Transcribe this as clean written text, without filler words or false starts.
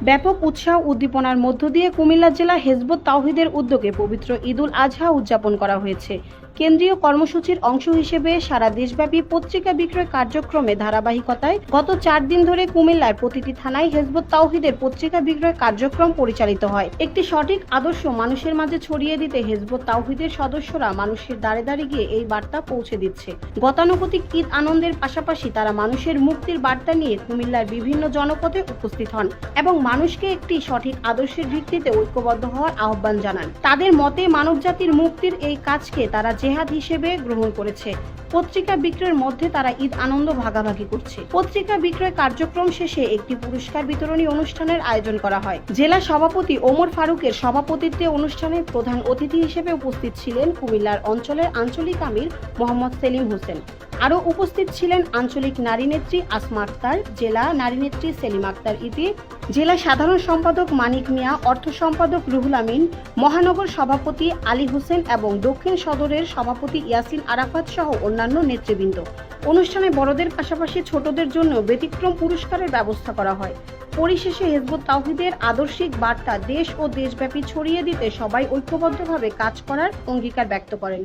ব্যাপক উৎসাহ উদ্দীপনার মধ্য দিয়ে কুমিল্লা জেলা হেজবুত তাওহীদের উদ্যোগে পবিত্র ঈদুল আজহা উদযাপন করা হয়েছে। কেন্দ্রীয় কর্মসূচির অংশ হিসেবে সারা দেশব্যাপী পত্রিকা বিক্রয় কার্যক্রমে ধারাবাহিকতায় গত 4 দিন ধরে কুমিল্লার প্রতিটি থানায় হেজবুত তাওহীদের পত্রিকা বিক্রয় কার্যক্রম পরিচালিত হয়। একটি সঠিক আদর্শ মানুষের মাঝে ছড়িয়ে দিতে হেজবুত তাওহীদের সদস্যরা মানুষের দ্বারে দ্বারে গিয়ে এই বার্তা পৌঁছে দিচ্ছে। গতানুগতিক ঈদ আনন্দের পাশাপাশি তারা মানুষের মুক্তির বার্তা নিয়ে কুমিল্লার বিভিন্ন জনপদে উপস্থিত হন এবং মানুষকে একটি সঠিক আদর্শের ভিত্তিতে ঐক্যবদ্ধ হওয়ার আহ্বান জানান। তাদের মতে মানবজাতির মুক্তির এই কাজকে তারা জেহাদ হিসেবে গ্রহণ করেছে। পত্রিকা বিক্রয়ের মধ্যে তারা ঈদ আনন্দ ভাগাভাগি করছে। পত্রিকা বিক্রয় কার্যক্রম শেষে একটি পুরস্কার বিতরণী অনুষ্ঠানের আয়োজন করা হয়। জেলা সভাপতি ওমর ফারুকের সভাপতিত্বে অনুষ্ঠানে প্রধান অতিথি হিসেবে উপস্থিত ছিলেন কুমিল্লার অঞ্চলের আঞ্চলিক আমির মোহাম্মদ সেলিম হোসেন। আরও উপস্থিত ছিলেন আঞ্চলিক নারী নেত্রী আসমা আক্তার, জেলা নারী নেত্রী সেলিম আক্তার ইতি, জেলা সাধারণ সম্পাদক মানিক মিয়া, অর্থ সম্পাদক রুহুল আমিন, মহানগর সভাপতি আলী হোসেন এবং দক্ষিণ সদরের সভাপতি ইয়াসিন আরাফাত সহ অন্যান্য নেতৃবৃন্দ। অনুষ্ঠানে বড়দের পাশাপাশি ছোটদের জন্য ব্যতিক্রম পুরস্কারের ব্যবস্থা করা হয়। পরিশেষে হেজবুত তাওহীদের আদর্শিক বার্তা দেশ ও দেশব্যাপী ছড়িয়ে দিতে সবাই ঐক্যবদ্ধভাবে কাজ করার অঙ্গীকার ব্যক্ত করেন।